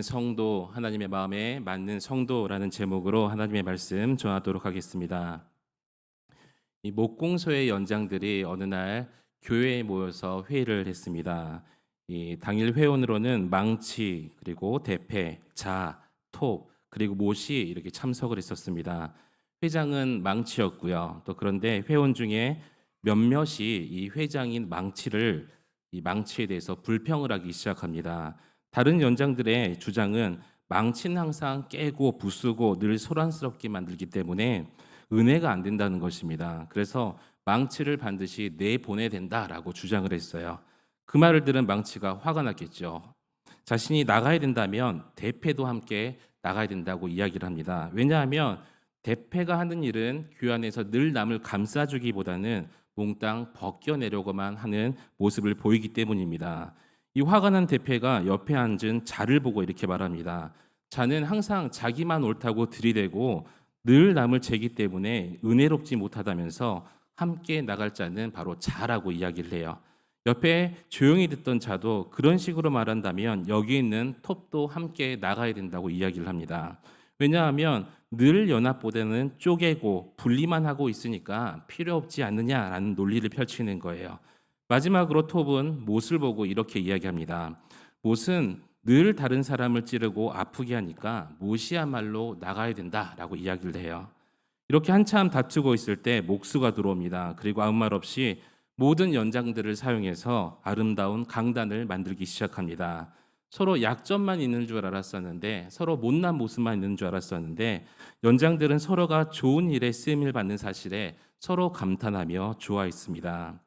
성도, 하나님의 마음에 맞는 성도라는 제목으로 하나님의 말씀 전하도록 하겠습니다. 이 목공소의 연장들이 어느 날 교회에 모여서 회의를 했습니다. 이 당일 회원으로는 망치, 그리고 대패, 자, 톱, 그리고 못이 이렇게 참석을 했었습니다. 회장은 망치였고요. 또 그런데 회원 중에 몇몇이 이 회장인 망치를 이 망치에 대해서 불평을 하기 시작합니다. 다른 연장들의 주장은 망치는 항상 깨고 부수고 늘 소란스럽게 만들기 때문에 은혜가 안 된다는 것입니다. 그래서 망치를 반드시 내보내야 된다라고 주장을 했어요. 그 말을 들은 망치가 화가 났겠죠. 자신이 나가야 된다면 대패도 함께 나가야 된다고 이야기를 합니다. 왜냐하면 대패가 하는 일은 교회 안에서 늘 남을 감싸주기보다는 몽땅 벗겨내려고만 하는 모습을 보이기 때문입니다. 이 화가 난 대패가 옆에 앉은 자를 보고 이렇게 말합니다. 자는 항상 자기만 옳다고 들이대고 늘 남을 재기 때문에 은혜롭지 못하다면서 함께 나갈 자는 바로 자라고 이야기를 해요. 옆에 조용히 듣던 자도 그런 식으로 말한다면 여기 있는 톱도 함께 나가야 된다고 이야기를 합니다. 왜냐하면 늘 연합보다는 쪼개고 분리만 하고 있으니까 필요 없지 않느냐라는 논리를 펼치는 거예요. 마지막으로 톱은 못을 보고 이렇게 이야기합니다. 못은 늘 다른 사람을 찌르고 아프게 하니까 못이야말로 나가야 된다라고 이야기를 해요. 이렇게 한참 다투고 있을 때 목수가 들어옵니다. 그리고 아무 말 없이 모든 연장들을 사용해서 아름다운 강단을 만들기 시작합니다. 서로 약점만 있는 줄 알았었는데, 서로 못난 모습만 있는 줄 알았었는데, 연장들은 서로가 좋은 일에 쓰임을 받는 사실에 서로 감탄하며 좋아했습니다.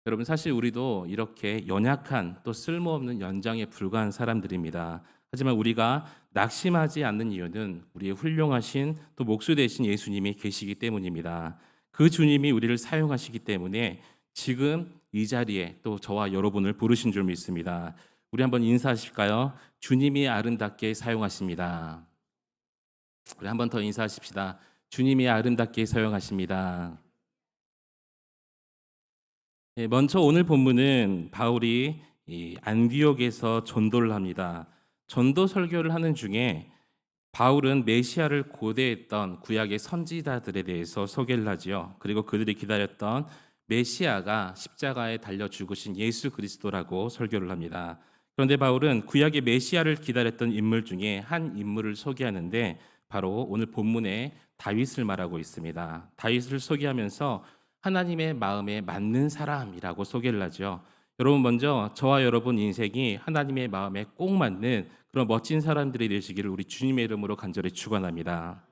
여러분, 사실 우리도 이렇게 연약한 또 쓸모없는 연장에 불과한 사람들입니다. 하지만 우리가 낙심하지 않는 이유는 우리의 훌륭하신 또 목수 되신 예수님이 계시기 때문입니다. 그 주님이 우리를 사용하시기 때문에 지금 이 자리에 또 저와 여러분을 부르신 줄 믿습니다. 우리 한번 인사하실까요? 주님이 아름답게 사용하십니다. 우리 한번 더 인사하십시다. 주님이 아름답게 사용하십니다. 먼저 오늘 본문은 바울이 이 안디옥에서 전도를 합니다. 전도 설교를 하는 중에 바울은 메시아를 고대했던 구약의 선지자들에 대해서 소개를 하지요. 그리고 그들이 기다렸던 메시아가 십자가에 달려 죽으신 예수 그리스도라고 설교를 합니다. 그런데 바울은 구약의 메시아를 기다렸던 인물 중에 한 인물을 소개하는데 바로 오늘 본문에 다윗을 말하고 있습니다. 다윗을 소개하면서 하나님의 마음에 맞는 사람이라고 소개를 하죠. 여러분, 먼저 저와 여러분 인생이 하나님의 마음에 꼭 맞는 그런 멋진 사람들이 되시기를 우리 주님의 이름으로 간절히 축원합니다.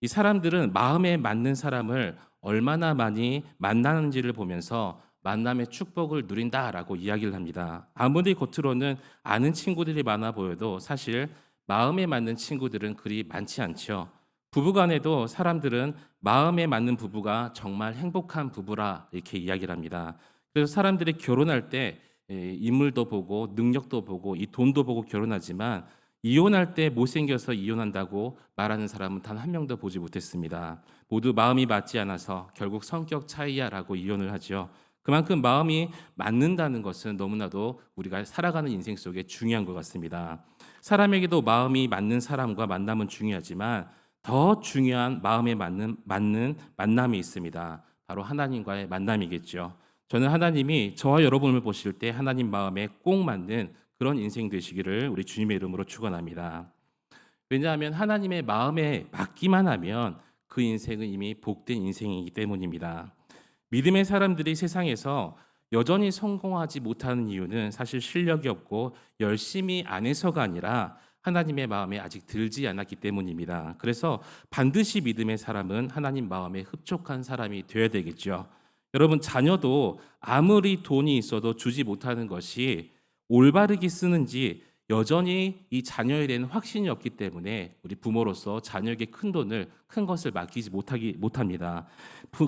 이 사람들은 마음에 맞는 사람을 얼마나 많이 만나는지를 보면서 만남의 축복을 누린다라고 이야기를 합니다. 아무리 겉으로는 아는 친구들이 많아 보여도 사실 마음에 맞는 친구들은 그리 많지 않죠. 부부간에도 사람들은 마음에 맞는 부부가 정말 행복한 부부라 이렇게 이야기를 합니다. 그래서 사람들이 결혼할 때 인물도 보고 능력도 보고 이 돈도 보고 결혼하지만 이혼할 때 못생겨서 이혼한다고 말하는 사람은 단 한 명도 보지 못했습니다. 모두 마음이 맞지 않아서 결국 성격 차이야라고 이혼을 하죠. 그만큼 마음이 맞는다는 것은 너무나도 우리가 살아가는 인생 속에 중요한 것 같습니다. 사람에게도 마음이 맞는 사람과 만남은 중요하지만 더 중요한 마음에 맞는 만남이 있습니다. 바로 하나님과의 만남이겠죠. 저는 하나님이 저와 여러분을 보실 때 하나님 마음에 꼭 맞는 그런 인생 되시기를 우리 주님의 이름으로 축원합니다. 왜냐하면 하나님의 마음에 맞기만 하면 그 인생은 이미 복된 인생이기 때문입니다. 믿음의 사람들이 세상에서 여전히 성공하지 못하는 이유는 사실 실력이 없고 열심히 안 해서가 아니라 하나님의 마음에 아직 들지 않았기 때문입니다. 그래서 반드시 믿음의 사람은 하나님 마음에 흡족한 사람이 되어야 되겠죠. 여러분, 자녀도 아무리 돈이 있어도 주지 못하는 것이 올바르게 쓰는지 여전히 이 자녀에 대한 확신이 없기 때문에 우리 부모로서 자녀에게 큰 것을 맡기지 못합니다.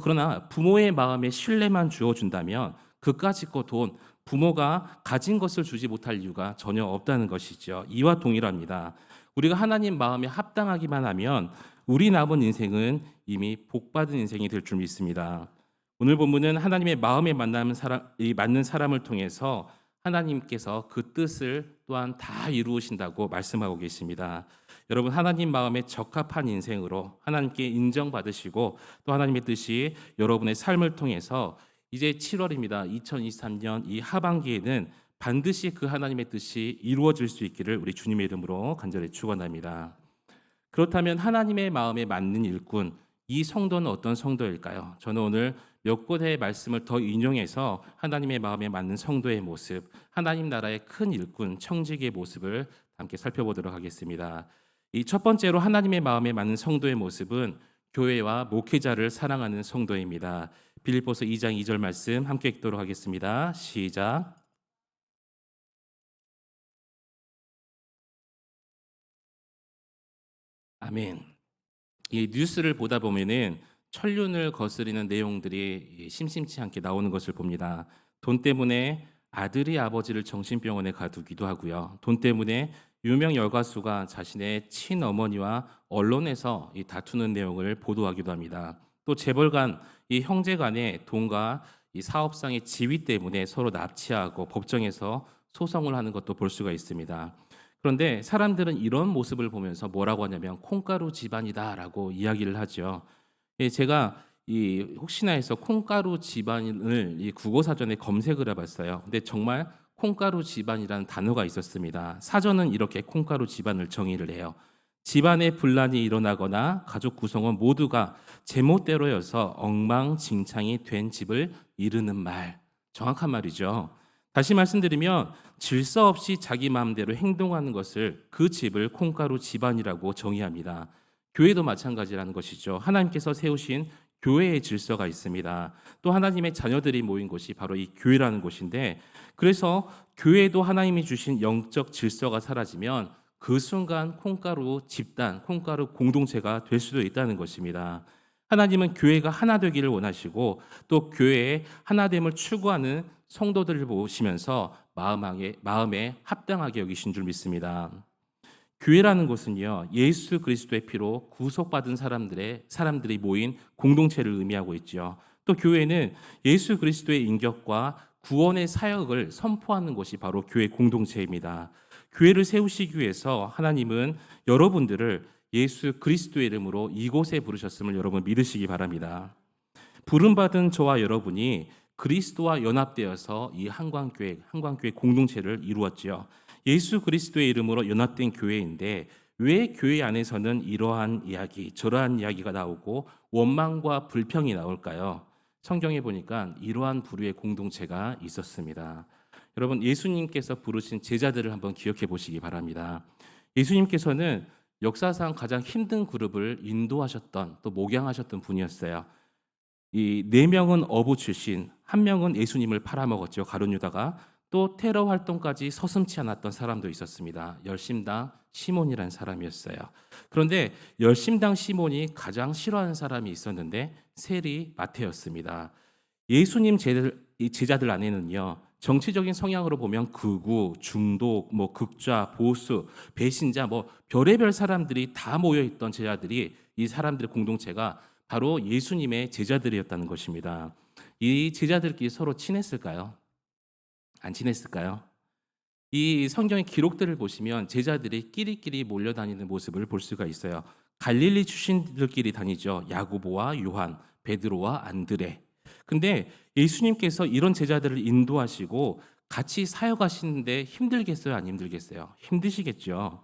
그러나 부모의 마음에 신뢰만 주어준다면 그까짓 거 돈, 부모가 가진 것을 주지 못할 이유가 전혀 없다는 것이죠. 이와 동일합니다. 우리가 하나님 마음에 합당하기만 하면 우리 남은 인생은 이미 복받은 인생이 될 줄 믿습니다. 오늘 본문은 하나님의 마음에 맞는 사람을 통해서 하나님께서 그 뜻을 또한 다 이루신다고 말씀하고 계십니다. 여러분, 하나님 마음에 적합한 인생으로 하나님께 인정받으시고 또 하나님의 뜻이 여러분의 삶을 통해서 이제 7월입니다. 2023년 이 하반기에는 반드시 그 하나님의 뜻이 이루어질 수 있기를 우리 주님의 이름으로 간절히 축원합니다. 그렇다면 하나님의 마음에 맞는 일꾼, 이 성도는 어떤 성도일까요? 저는 오늘 몇 곳의 말씀을 더 인용해서 하나님의 마음에 맞는 성도의 모습, 하나님 나라의 큰 일꾼, 청지기의 모습을 함께 살펴보도록 하겠습니다. 이 첫 번째로 하나님의 마음에 맞는 성도의 모습은 교회와 목회자를 사랑하는 성도입니다. 빌립보서 2장 2절 말씀 함께 읽도록 하겠습니다. 시작. 아멘. 이 뉴스를 보다 보면은 천륜을 거스리는 내용들이 심심치 않게 나오는 것을 봅니다. 돈 때문에 아들이 아버지를 정신병원에 가두기도 하고요. 돈 때문에 유명 여가수가 자신의 친어머니와 언론에서 이 다투는 내용을 보도하기도 합니다. 또 재벌 간, 이 형제 간의 돈과 이 사업상의 지위 때문에 서로 납치하고 법정에서 소송을 하는 것도 볼 수가 있습니다. 그런데 사람들은 이런 모습을 보면서 뭐라고 하냐면 콩가루 집안이다라고 이야기를 하죠. 예, 제가 이 혹시나 해서 콩가루 집안을 이 국어 사전에 검색을 해봤어요. 근데 정말 콩가루 집안이라는 단어가 있었습니다. 사전은 이렇게 콩가루 집안을 정의를 해요. 집안에 분란이 일어나거나 가족 구성원 모두가 제멋대로여서 엉망진창이 된 집을 이르는 말. 정확한 말이죠. 다시 말씀드리면 질서 없이 자기 마음대로 행동하는 것을 그 집을 콩가루 집안이라고 정의합니다. 교회도 마찬가지라는 것이죠. 하나님께서 세우신 교회의 질서가 있습니다. 또 하나님의 자녀들이 모인 곳이 바로 이 교회라는 곳인데, 그래서 교회도 하나님이 주신 영적 질서가 사라지면 그 순간 콩가루 집단, 콩가루 공동체가 될 수도 있다는 것입니다. 하나님은 교회가 하나 되기를 원하시고 또 교회의 하나됨을 추구하는 성도들을 보시면서 마음에 합당하게 여기신 줄 믿습니다. 교회라는 것은요, 예수 그리스도의 피로 구속받은 사람들이 모인 공동체를 의미하고 있죠. 또 교회는 예수 그리스도의 인격과 구원의 사역을 선포하는 것이 바로 교회 공동체입니다. 교회를 세우시기 위해서 하나님은 여러분들을 예수 그리스도의 이름으로 이곳에 부르셨음을 여러분 믿으시기 바랍니다. 부름받은 저와 여러분이 그리스도와 연합되어서 이 한광교회 공동체를 이루었지요. 예수 그리스도의 이름으로 연합된 교회인데 왜 교회 안에서는 이러한 이야기, 저러한 이야기가 나오고 원망과 불평이 나올까요? 성경에 보니까 이러한 부류의 공동체가 있었습니다. 여러분, 예수님께서 부르신 제자들을 한번 기억해 보시기 바랍니다. 예수님께서는 역사상 가장 힘든 그룹을 인도하셨던 또 목양하셨던 분이었어요. 이 네 명은 어부 출신, 한 명은 예수님을 팔아먹었죠. 가룟 유다가. 또 테러 활동까지 서슴지 않았던 사람도 있었습니다. 열심당 시몬이라는 사람이었어요. 그런데 열심당 시몬이 가장 싫어하는 사람이 있었는데 세리 마태였습니다. 예수님 제자들 안에는요, 정치적인 성향으로 보면 극우, 중독, 극좌, 보수, 배신자, 별의별 사람들이 다 모여 있던 제자들이, 이 사람들의 공동체가 바로 예수님의 제자들이었다는 것입니다. 이 제자들끼리 서로 친했을까요? 안 친했을까요? 이 성경의 기록들을 보시면 제자들이 끼리끼리 몰려다니는 모습을 볼 수가 있어요. 갈릴리 출신들끼리 다니죠. 야고보와 요한, 베드로와 안드레. 근데 예수님께서 이런 제자들을 인도하시고 같이 사역하시는데 힘들겠어요? 안 힘들겠어요? 힘드시겠죠.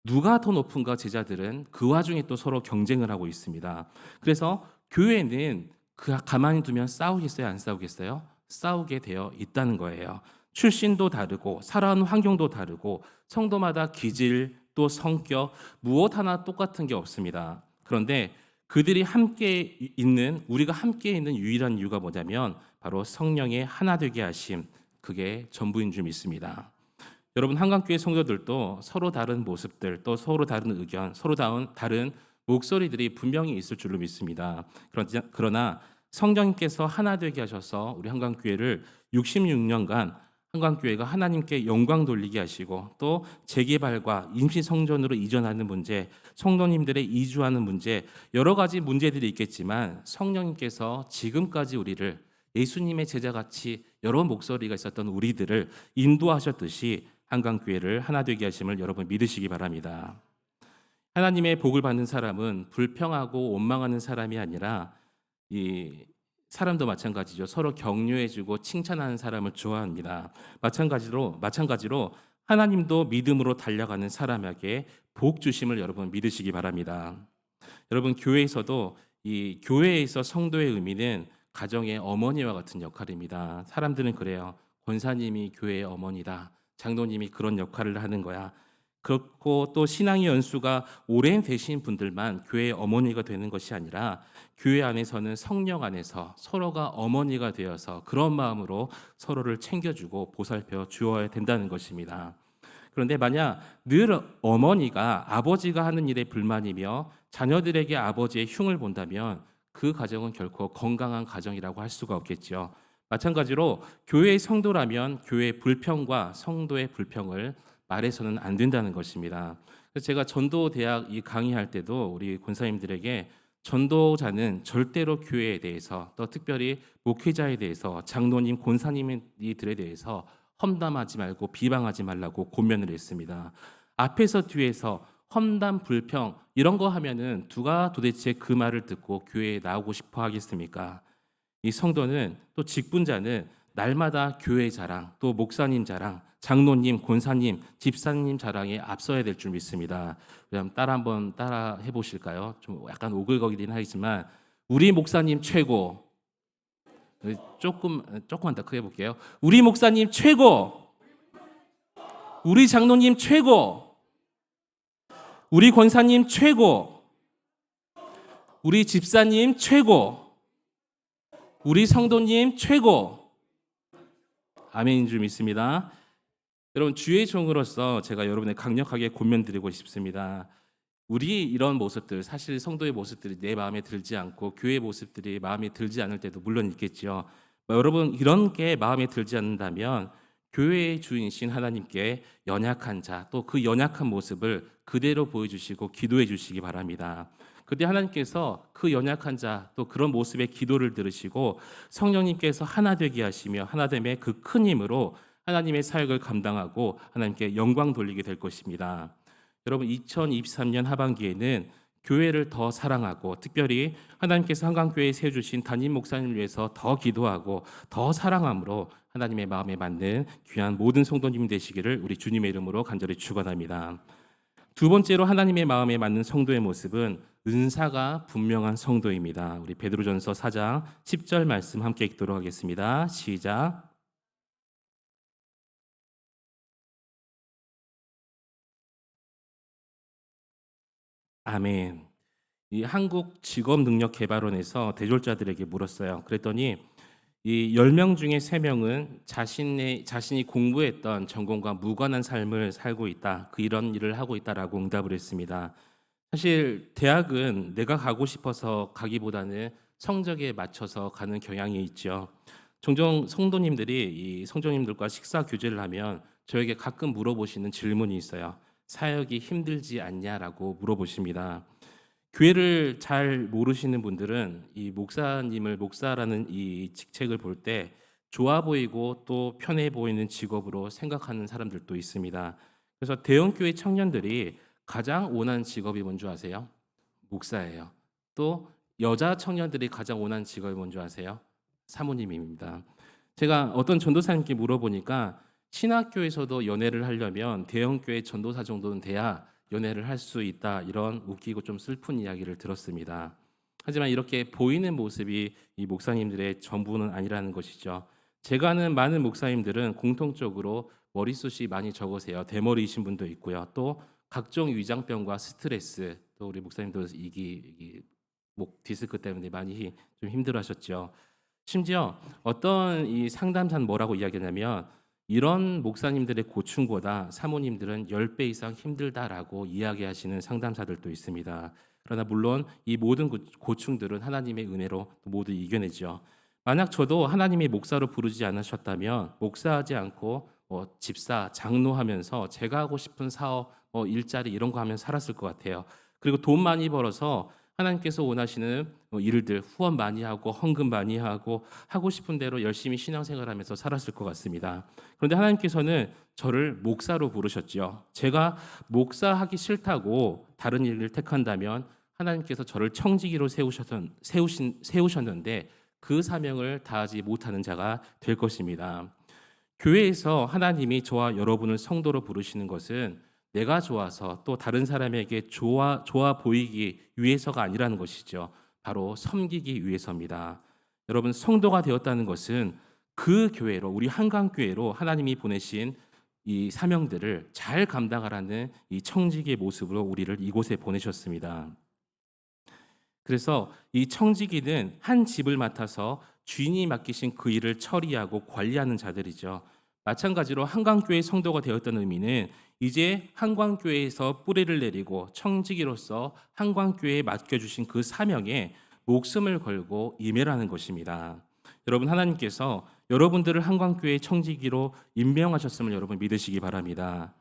누가 더 높은가? 제자들은 그 와중에 또 서로 경쟁을 하고 있습니다. 그래서 교회는 가만히 두면 싸우겠어요? 안 싸우겠어요? 싸우게 되어 있다는 거예요. 출신도 다르고 살아온 환경도 다르고 성도마다 기질 또 성격 무엇 하나 똑같은 게 없습니다. 그런데 우리가 함께 있는 유일한 이유가 뭐냐면 바로 성령의 하나 되게 하심, 그게 전부인 줄 믿습니다. 여러분, 한강교회 성도들도 서로 다른 모습들, 또 서로 다른 의견, 서로 다른 목소리들이 분명히 있을 줄로 믿습니다. 그러나 성령님께서 하나 되게 하셔서 우리 한강교회를 66년간 한강교회가 하나님께 영광 돌리게 하시고 또 재개발과 임시성전으로 이전하는 문제, 성도님들의 이주하는 문제, 여러 가지 문제들이 있겠지만 성령님께서 지금까지 우리를 예수님의 제자같이 여러 목소리가 있었던 우리들을 인도하셨듯이 한강교회를 하나 되게 하심을 여러분 믿으시기 바랍니다. 하나님의 복을 받는 사람은 불평하고 원망하는 사람이 아니라 이 사람도 마찬가지죠. 서로 격려해주고 칭찬하는 사람을 좋아합니다. 마찬가지로 하나님도 믿음으로 달려가는 사람에게 복 주심을 여러분 믿으시기 바랍니다. 여러분 교회에서도 이 교회에서 성도의 의미는 가정의 어머니와 같은 역할입니다. 사람들은 그래요. 권사님이 교회의 어머니다. 장로님이 그런 역할을 하는 거야. 그렇고 또 신앙의 연수가 오랜 되신 분들만 교회의 어머니가 되는 것이 아니라 교회 안에서는 성령 안에서 서로가 어머니가 되어서 그런 마음으로 서로를 챙겨주고 보살펴 주어야 된다는 것입니다. 그런데 만약 늘 어머니가 아버지가 하는 일에 불만이며 자녀들에게 아버지의 흉을 본다면 그 가정은 결코 건강한 가정이라고 할 수가 없겠죠. 마찬가지로 교회의 성도라면 교회의 불평과 성도의 불평을 말해서는 안 된다는 것입니다. 그래서 제가 전도 대학 이 강의할 때도 우리 권사님들에게 전도자는 절대로 교회에 대해서 또 특별히 목회자에 대해서 장로님, 권사님들에 대해서 험담하지 말고 비방하지 말라고 권면을 했습니다. 앞에서 뒤에서 험담, 불평 이런 거 하면은 누가 도대체 그 말을 듣고 교회에 나오고 싶어 하겠습니까? 이 성도는 또 직분자는 날마다 교회 자랑, 또 목사님 자랑, 장로님, 권사님, 집사님 자랑에 앞서야 될 줄 믿습니다. 그럼 한번 따라 해보실까요? 좀 약간 오글거리긴 하지만 우리 목사님 최고. 조금만 더 크게 볼게요. 우리 목사님 최고. 우리 장로님 최고. 우리 권사님 최고. 우리 집사님 최고. 우리 성도님 최고. 아멘인 줄 믿습니다. 여러분 주의 종으로서 제가 여러분의 강력하게 권면드리고 싶습니다. 우리 이런 모습들, 사실 성도의 모습들이 내 마음에 들지 않고 교회의 모습들이 마음에 들지 않을 때도 물론 있겠죠. 여러분 이런 게 마음에 들지 않는다면 교회의 주인이신 하나님께 연약한 자, 또 그 연약한 모습을 그대로 보여주시고 기도해 주시기 바랍니다. 그때 하나님께서 그 연약한 자, 또 그런 모습의 기도를 들으시고 성령님께서 하나 되게 하시며 하나됨의 그 큰 힘으로 하나님의 사역을 감당하고 하나님께 영광 돌리게 될 것입니다. 여러분 2023년 하반기에는 교회를 더 사랑하고 특별히 하나님께서 한강교회에 세워주신 담임 목사님을 위해서 더 기도하고 더 사랑함으로 하나님의 마음에 맞는 귀한 모든 성도님 되시기를 우리 주님의 이름으로 간절히 축원합니다. 두 번째로 하나님의 마음에 맞는 성도의 모습은 은사가 분명한 성도입니다. 우리 베드로전서 4장 10절 말씀 함께 읽도록 하겠습니다. 시작. 아멘. 이 한국 직업능력개발원에서 대졸자들에게 물었어요. 그랬더니 이 10명 중에 3명은 자신이 공부했던 전공과 무관한 삶을 살고 있다. 이런 일을 하고 있다라고 응답을 했습니다. 사실 대학은 내가 가고 싶어서 가기보다는 성적에 맞춰서 가는 경향이 있죠. 종종 성도님들과 식사 교제를 하면 저에게 가끔 물어보시는 질문이 있어요. 사역이 힘들지 않냐라고 물어보십니다. 교회를 잘 모르시는 분들은 이 목사라는 이 직책을 볼 때 좋아 보이고 또 편해 보이는 직업으로 생각하는 사람들도 있습니다. 그래서 대형교회 청년들이 가장 원하는 직업이 뭔지 아세요? 목사예요. 또 여자 청년들이 가장 원하는 직업이 뭔지 아세요? 사모님입니다. 제가 어떤 전도사님께 물어보니까 신학교에서도 연애를 하려면 대형교회 전도사 정도는 돼야 연애를 할 수 있다. 이런 웃기고 좀 슬픈 이야기를 들었습니다. 하지만 이렇게 보이는 모습이 이 목사님들의 전부는 아니라는 것이죠. 제가 아는 많은 목사님들은 공통적으로 머리숱이 많이 적으세요. 대머리이신 분도 있고요. 또 각종 위장병과 스트레스, 또 우리 목사님도 목 디스크 때문에 많이 좀 힘들어하셨죠. 심지어 어떤 이 상담사는 뭐라고 이야기하냐면 이런 목사님들의 고충보다 사모님들은 10배 이상 힘들다라고 이야기하시는 상담사들도 있습니다. 그러나 물론 이 모든 고충들은 하나님의 은혜로 모두 이겨내죠. 만약 저도 하나님이 목사로 부르지 않으셨다면 목사하지 않고 집사, 장로하면서 제가 하고 싶은 사업, 일자리 이런 거 하면 살았을 것 같아요. 그리고 돈 많이 벌어서 하나님께서 원하시는 일들 후원 많이 하고 헌금 많이 하고 싶은 대로 열심히 신앙생활하면서 살았을 것 같습니다. 그런데 하나님께서는 저를 목사로 부르셨지요. 제가 목사하기 싫다고 다른 일을 택한다면 하나님께서 저를 청지기로 세우셨는데 그 사명을 다하지 못하는 자가 될 것입니다. 교회에서 하나님이 저와 여러분을 성도로 부르시는 것은 내가 좋아서 또 다른 사람에게 좋아 보이기 위해서가 아니라는 것이죠. 바로 섬기기 위해서입니다. 여러분, 성도가 되었다는 것은 그 교회로, 우리 한강교회로 하나님이 보내신 이 사명들을 잘 감당하라는 이 청지기의 모습으로 우리를 이곳에 보내셨습니다. 그래서 이 청지기는 한 집을 맡아서 주인이 맡기신 그 일을 처리하고 관리하는 자들이죠. 마찬가지로 한강교회 성도가 되었다는 의미는 이제 한강교회에서 뿌리를 내리고 청지기로서 한강교회에 맡겨주신 그 사명에 목숨을 걸고 임해라는 것입니다. 여러분, 하나님께서 여러분들을 한강교회 청지기로 임명하셨음을 여러분 믿으시기 바랍니다.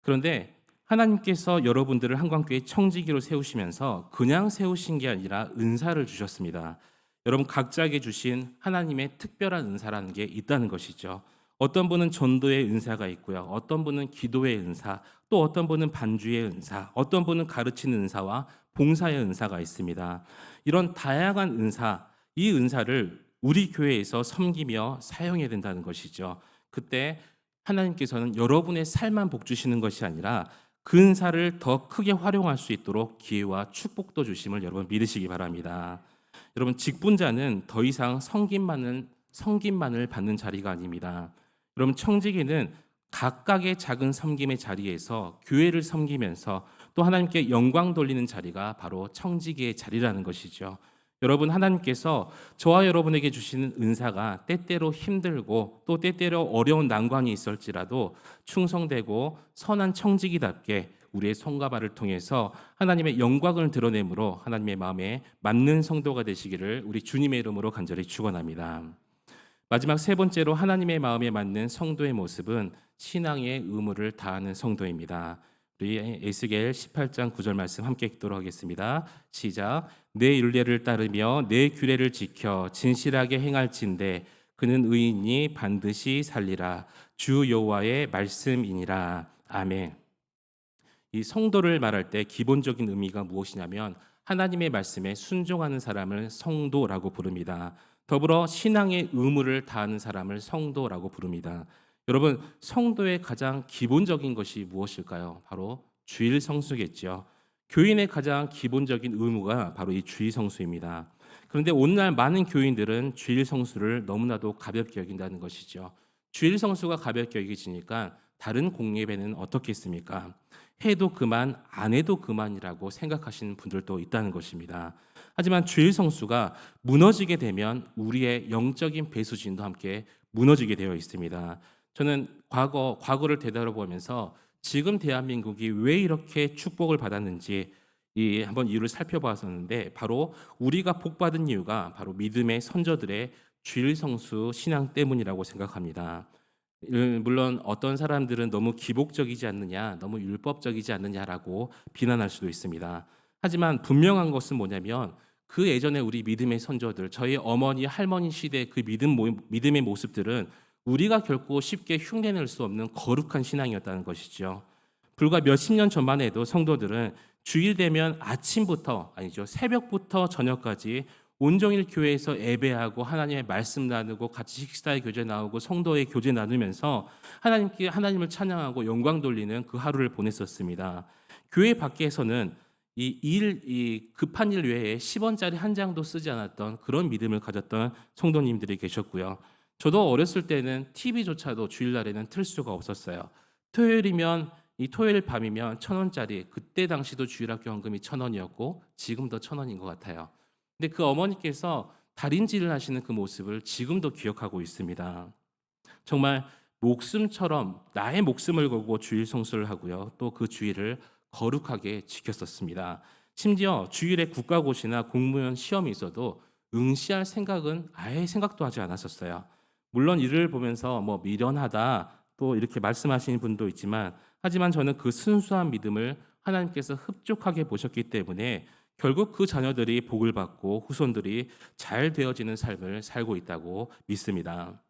그런데 하나님께서 여러분들을 한강교회 청지기로 세우시면서 그냥 세우신 게 아니라 은사를 주셨습니다. 여러분, 각자에게 주신 하나님의 특별한 은사라는 게 있다는 것이죠. 어떤 분은 전도의 은사가 있고요. 어떤 분은 기도의 은사, 또 어떤 분은 반주의 은사, 어떤 분은 가르치는 은사와 봉사의 은사가 있습니다. 이런 다양한 은사, 이 은사를 우리 교회에서 섬기며 사용해야 된다는 것이죠. 그때 하나님께서는 여러분의 삶만 복 주시는 것이 아니라 그 은사를 더 크게 활용할 수 있도록 기회와 축복도 주심을 여러분 믿으시기 바랍니다. 여러분, 직분자는 더 이상 섬김만을 받는 자리가 아닙니다. 여러분, 청지기는 각각의 작은 섬김의 자리에서 교회를 섬기면서 또 하나님께 영광 돌리는 자리가 바로 청지기의 자리라는 것이죠. 여러분, 하나님께서 저와 여러분에게 주시는 은사가 때때로 힘들고 또 때때로 어려운 난관이 있을지라도 충성되고 선한 청지기답게 우리의 손과 발을 통해서 하나님의 영광을 드러내므로 하나님의 마음에 맞는 성도가 되시기를 우리 주님의 이름으로 간절히 축원합니다. 마지막 세 번째로 하나님의 마음에 맞는 성도의 모습은 신앙의 의무를 다하는 성도입니다. 우리 에스겔 18장 9절 말씀 함께 읽도록 하겠습니다. 시작. 내 율례를 따르며 내 규례를 지켜 진실하게 행할진대 그는 의인이 반드시 살리라. 주 여호와의 말씀이니라. 아멘. 이 성도를 말할 때 기본적인 의미가 무엇이냐면 하나님의 말씀에 순종하는 사람을 성도라고 부릅니다. 더불어 신앙의 의무를 다하는 사람을 성도라고 부릅니다. 여러분, 성도의 가장 기본적인 것이 무엇일까요? 바로 주일 성수겠죠. 교인의 가장 기본적인 의무가 바로 이 주일 성수입니다. 그런데 오늘날 많은 교인들은 주일 성수를 너무나도 가볍게 여긴다는 것이죠. 주일 성수가 가볍게 여기지니까 다른 공예배는 어떻겠습니까? 해도 그만, 안 해도 그만이라고 생각하시는 분들도 있다는 것입니다. 하지만 주일 성수가 무너지게 되면 우리의 영적인 배수진도 함께 무너지게 되어 있습니다. 저는 과거를 되돌아보면서 지금 대한민국이 왜 이렇게 축복을 받았는지 한번 이유를 살펴봤었는데 바로 우리가 복받은 이유가 바로 믿음의 선조들의 주일 성수 신앙 때문이라고 생각합니다. 물론 어떤 사람들은 너무 기복적이지 않느냐, 너무 율법적이지 않느냐라고 비난할 수도 있습니다. 하지만 분명한 것은 뭐냐면 그 예전에 우리 믿음의 선조들, 저희 어머니, 할머니 시대 그 믿음의 모습들은 우리가 결코 쉽게 흉내낼 수 없는 거룩한 신앙이었다는 것이죠. 불과 몇십 년 전만 해도 성도들은 주일 되면 새벽부터 저녁까지 온종일 교회에서 예배하고 하나님의 말씀 나누고 같이 식사의 교제 나누고 성도의 교제 나누면서 하나님을 찬양하고 영광 돌리는 그 하루를 보냈었습니다. 교회 밖에서는 이 급한 일 외에 10원짜리 한 장도 쓰지 않았던 그런 믿음을 가졌던 성도님들이 계셨고요. 저도 어렸을 때는 TV조차도 주일날에는 틀 수가 없었어요. 토요일 밤이면 1,000원짜리, 그때 당시도 주일학교 헌금이 1,000원이었고 지금도 1,000원인 것 같아요. 근데 그 어머니께서 달인질을 하시는 그 모습을 지금도 기억하고 있습니다. 정말 목숨처럼 나의 목숨을 걸고 주일 성수를 하고요. 또 그 주일을 거룩하게 지켰었습니다. 심지어 주일에 국가고시나 공무원 시험이 있어도 응시할 생각은 아예 생각도 하지 않았었어요. 물론 이를 보면서 미련하다 또 이렇게 말씀하시는 분도 있지만 하지만 저는 그 순수한 믿음을 하나님께서 흡족하게 보셨기 때문에 결국 그 자녀들이 복을 받고 후손들이 잘 되어지는 삶을 살고 있다고 믿습니다.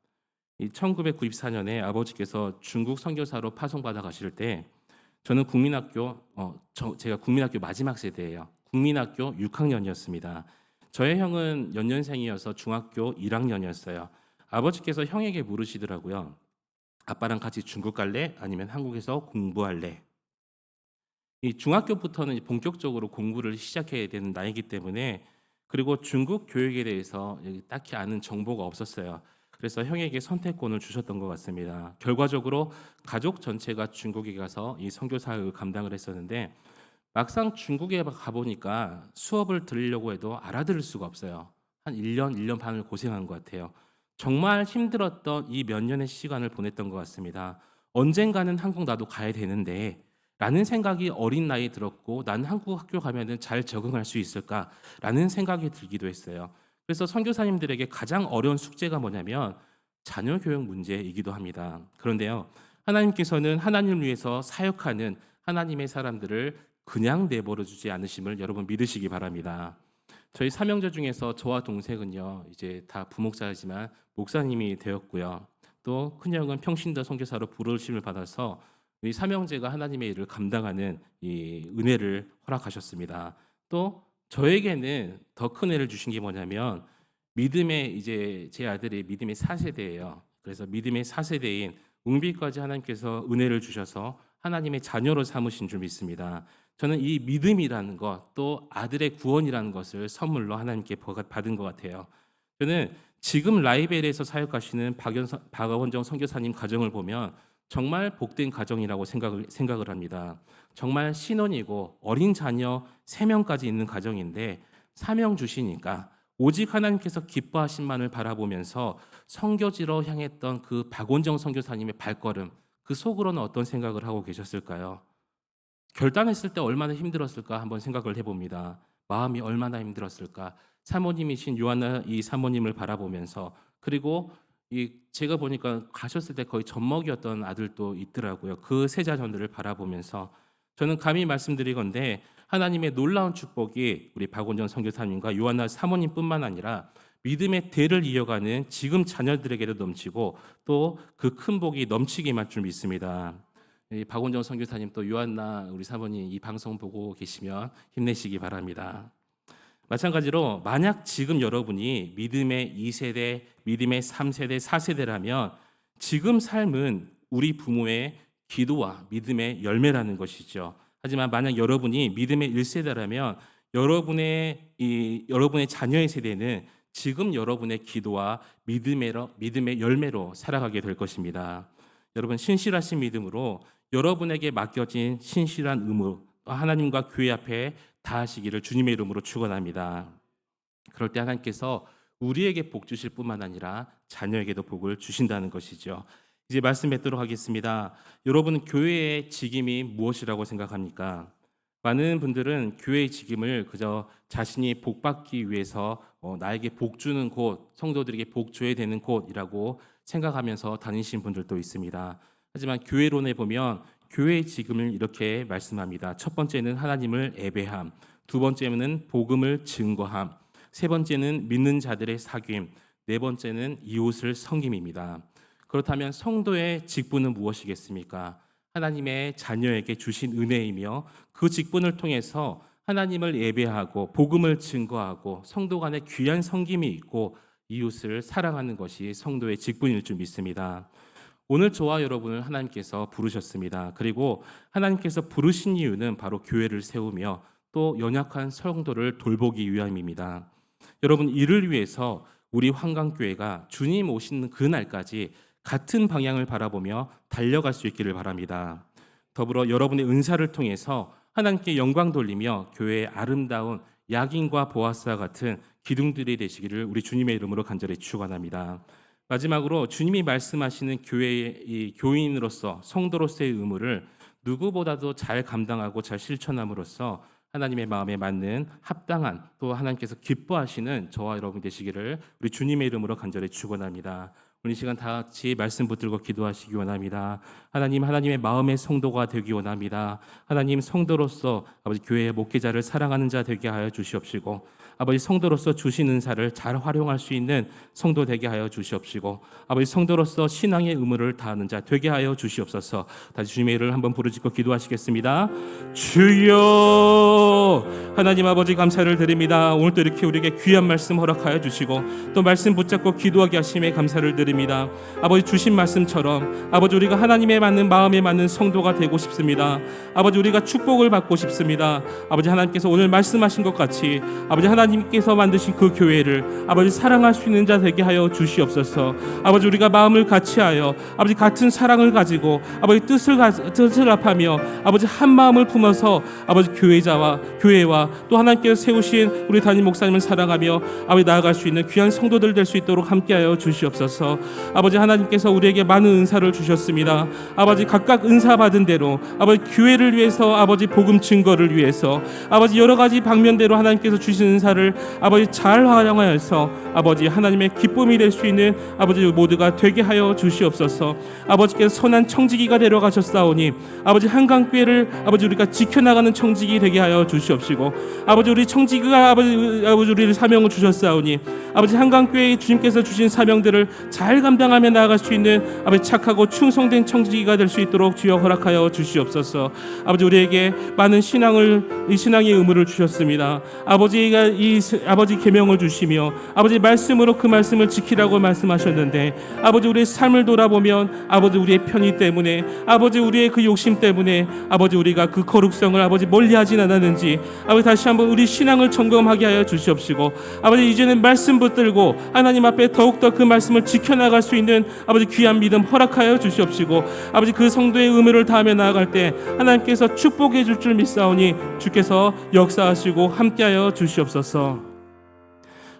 이 1994년에 아버지께서 중국 선교사로 파송받아 가실 때 저는 제가 국민학교 마지막 세대예요. 국민학교 6학년이었습니다. 저의 형은 연년생이어서 중학교 1학년이었어요. 아버지께서 형에게 물으시더라고요. 아빠랑 같이 중국 갈래? 아니면 한국에서 공부할래? 이 중학교부터는 본격적으로 공부를 시작해야 되는 나이기 때문에, 그리고 중국 교육에 대해서 딱히 아는 정보가 없었어요. 그래서 형에게 선택권을 주셨던 것 같습니다. 결과적으로 가족 전체가 중국에 가서 이 선교 사역을 감당을 했었는데, 막상 중국에 가보니까 수업을 들으려고 해도 알아들을 수가 없어요. 한 1년, 1년 반을 고생한 것 같아요. 정말 힘들었던 이 몇 년의 시간을 보냈던 것 같습니다. 언젠가는 한국 나도 가야 되는데 라는 생각이 어린 나이에 들었고, 난 한국 학교 가면은 잘 적응할 수 있을까라는 생각이 들기도 했어요. 그래서 선교사님들에게 가장 어려운 숙제가 뭐냐면 자녀 교육 문제이기도 합니다. 그런데요, 하나님께서는 하나님을 위해서 사역하는 하나님의 사람들을 그냥 내버려 두지 않으심을 여러분 믿으시기 바랍니다. 저희 사명자 중에서 저와 동생은요, 이제 다 부목사이지만 목사님이 되었고요. 또 큰형은 평신도 선교사로 부르심을 받아서 이 사명제가 하나님의 일을 감당하는 이 은혜를 허락하셨습니다. 또 저에게는 더 큰 은혜를 주신 게 뭐냐면, 믿음의 이제 제 아들이 믿음의 4세대예요. 그래서 믿음의 4세대인 웅비까지 하나님께서 은혜를 주셔서 하나님의 자녀로 삼으신 줄 믿습니다. 저는 이 믿음이라는 것, 또 아들의 구원이라는 것을 선물로 하나님께 받은 것 같아요. 저는 지금 라이벨에서 사역하시는 박원정 선교사님 가정을 보면 정말 복된 가정이라고 생각을 합니다. 정말 신혼이고 어린 자녀 3명까지 있는 가정인데, 사명 주시니까 오직 하나님께서 기뻐하신만을 바라보면서 선교지로 향했던 그 박원정 선교사님의 발걸음, 그 속으로는 어떤 생각을 하고 계셨을까요? 결단했을 때 얼마나 힘들었을까 한번 생각을 해봅니다. 마음이 얼마나 힘들었을까. 사모님이신 요한나 이 사모님을 바라보면서, 그리고 이 제가 보니까 가셨을 때 거의 젖먹이었던 아들도 있더라고요. 그 세 자녀들을 바라보면서 저는 감히 말씀드리건대 하나님의 놀라운 축복이 우리 박원전 선교사님과 요한나 사모님뿐만 아니라 믿음의 대를 이어가는 지금 자녀들에게도 넘치고, 또 그 큰 복이 넘치게 할 줄 믿습니다. 이 박원정 선교사님, 또 요한나 우리 사모님 이 방송 보고 계시면 힘내시기 바랍니다. 마찬가지로 만약 지금 여러분이 믿음의 2세대, 믿음의 3세대, 4세대라면 지금 삶은 우리 부모의 기도와 믿음의 열매라는 것이죠. 하지만 만약 여러분이 믿음의 1세대라면 여러분의 자녀의 세대는 지금 여러분의 기도와 믿음의 열매로 살아가게 될 것입니다. 여러분, 신실하신 믿음으로 여러분에게 맡겨진 신실한 의무, 하나님과 교회 앞에 다하시기를 주님의 이름으로 축원합니다. 그럴 때 하나님께서 우리에게 복 주실 뿐만 아니라 자녀에게도 복을 주신다는 것이죠. 이제 말씀 맺도록 하겠습니다. 여러분, 교회의 직임이 무엇이라고 생각합니까? 많은 분들은 교회의 직임을 그저 자신이 복 받기 위해서 나에게 복 주는 곳, 성도들에게 복 줘야 되는 곳이라고 생각하면서 다니신 분들도 있습니다. 하지만 교회론에 보면 교회의 직임을 이렇게 말씀합니다. 첫 번째는 하나님을 예배함, 두 번째는 복음을 증거함, 세 번째는 믿는 자들의 사귐, 네 번째는 이웃을 섬김입니다. 그렇다면 성도의 직분은 무엇이겠습니까? 하나님의 자녀에게 주신 은혜이며, 그 직분을 통해서 하나님을 예배하고 복음을 증거하고 성도 간의 귀한 섬김이 있고 이웃을 사랑하는 것이 성도의 직분일 줄 믿습니다. 오늘 저와 여러분을 하나님께서 부르셨습니다. 그리고 하나님께서 부르신 이유는 바로 교회를 세우며 또 연약한 성도를 돌보기 위함입니다. 여러분, 이를 위해서 우리 환강교회가 주님 오시는 그날까지 같은 방향을 바라보며 달려갈 수 있기를 바랍니다. 더불어 여러분의 은사를 통해서 하나님께 영광 돌리며 교회의 아름다운 야긴과 보아스와 같은 기둥들이 되시기를 우리 주님의 이름으로 간절히 축원합니다. 마지막으로 주님이 말씀하시는 교회의 이 교인으로서 성도로서의 의무를 누구보다도 잘 감당하고 잘 실천함으로써 하나님의 마음에 맞는 합당한, 또 하나님께서 기뻐하시는 저와 여러분 되시기를 우리 주님의 이름으로 간절히 축원합니다. 우리 시간 다 같이 말씀 붙들고 기도하시기 원합니다. 하나님, 하나님의 마음의 성도가 되기 원합니다. 하나님, 성도로서 아버지 교회의 목회자를 사랑하는 자 되게 하여 주시옵시고, 아버지 성도로서 주신 은사를 잘 활용할 수 있는 성도 되게 하여 주시옵시고, 아버지 성도로서 신앙의 의무를 다하는 자 되게 하여 주시옵소서. 다시 주님의 이름을 한번 부르짖고 기도하시겠습니다. 주여, 하나님 아버지 감사를 드립니다. 오늘도 이렇게 우리에게 귀한 말씀 허락하여 주시고 또 말씀 붙잡고 기도하게 하심에 감사를 드립니다. 아버지 주신 말씀처럼 아버지 우리가 하나님의 맞는 마음에 맞는 성도가 되고 싶습니다. 아버지 우리가 축복을 받고 싶습니다. 아버지 하나님께서 오늘 말씀하신 것 같이 아버지 하나님께서 만드신 그 교회를 아버지 사랑할 수 있는 자 되게 하여 주시옵소서. 아버지 우리가 마음을 같이하여 아버지 같은 사랑을 가지고 아버지 뜻을 합하며 아버지 한 마음을 품어서 아버지 교회와 또 하나님께서 세우신 우리 담임 목사님을 사랑하며 아버지 나아갈 수 있는 귀한 성도들 될 수 있도록 함께하여 주시옵소서. 아버지 하나님께서 우리에게 많은 은사를 주셨습니다. 아버지 각각 은사 받은 대로 아버지 교회를 위해서 아버지 복음 증거를 위해서 아버지 여러 가지 방면대로 하나님께서 주신 은사를 아버지 잘 활용하여서 아버지 하나님의 기쁨이 될 수 있는 아버지 모두가 되게 하여 주시옵소서. 아버지께서 선한 청지기가 되려가셨사오니 아버지 한강교회를 아버지 우리가 지켜나가는 청지기 되게 하여 주시옵시고 아버지 우리 청지기가 아버지 우리를 사명을 주셨사오니 아버지 한강교회 주님께서 주신 사명들을 잘 감당하며 나아갈 수 있는 아버지 착하고 충성된 청지기가 될 수 있도록 주여 허락하여 주시옵소서. 아버지 우리에게 많은 신앙의 의무를 주셨습니다. 아버지가 아버지 계명을 주시며 아버지 말씀으로 그 말씀을 지키라고 말씀하셨는데 아버지 우리의 삶을 돌아보면 아버지 우리의 편의 때문에 아버지 우리의 그 욕심 때문에 아버지 우리가 그 거룩성을 아버지 멀리하진 않았는지 아버지 다시 한번 우리 신앙을 점검하게 하여 주시옵시고 아버지 이제는 말씀 붙들고 하나님 앞에 더욱더 그 말씀을 지켜나갈 수 있는 아버지 귀한 믿음 허락하여 주시옵시고 아버지 그 성도의 의무를 다하며 나아갈 때 하나님께서 축복해 줄 줄 믿사오니 주께서 역사하시고 함께하여 주시옵소서.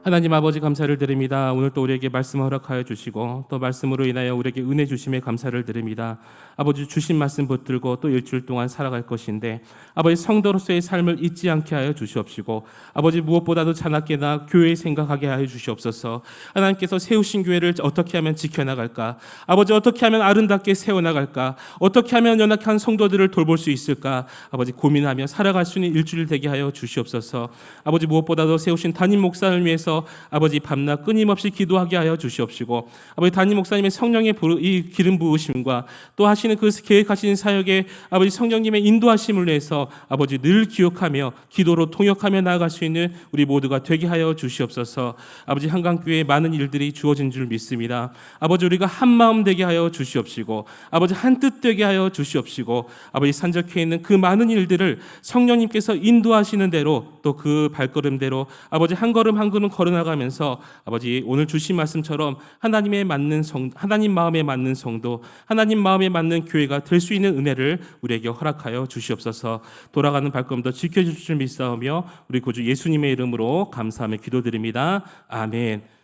하나님 아버지 감사를 드립니다. 오늘 또 우리에게 말씀 허락하여 주시고 또 말씀으로 인하여 우리에게 은혜 주심에 감사를 드립니다. 아버지 주신 말씀 붙들고 또 일주일 동안 살아갈 것인데 아버지 성도로서의 삶을 잊지 않게 하여 주시옵시고 아버지 무엇보다도 자나깨나 교회 생각하게 하여 주시옵소서. 하나님께서 세우신 교회를 어떻게 하면 지켜나갈까? 아버지 어떻게 하면 아름답게 세워나갈까? 어떻게 하면 연약한 성도들을 돌볼 수 있을까? 아버지 고민하며 살아갈 수 있는 일주일 되게 하여 주시옵소서. 아버지 무엇보다도 세우신 담임 목사를 위해서 아버지 밤낮 끊임없이 기도하게 하여 주시옵시고 아버지 담임 목사님의 성령의 이 기름 부으심과 또 하시는 그 계획하시는 사역에 아버지 성령님의 인도하심을 위해서 아버지 늘 기억하며 기도로 통역하며 나아갈 수 있는 우리 모두가 되게 하여 주시옵소서. 아버지 한강교회에 많은 일들이 주어진 줄 믿습니다. 아버지 우리가 한 마음 되게 하여 주시옵시고 아버지 한 뜻 되게 하여 주시옵시고 아버지 산적해 있는 그 많은 일들을 성령님께서 인도하시는 대로 또 그 발걸음대로 아버지 한 걸음 한 걸음 걸어나가면서 아버지 오늘 주신 말씀처럼 하나님 마음에 맞는 성도, 하나님 마음에 맞는 교회가 될 수 있는 은혜를 우리에게 허락하여 주시옵소서. 돌아가는 발걸음도 지켜주실 줄 믿사오며 우리 구주 예수님의 이름으로 감사하며 기도드립니다. 아멘.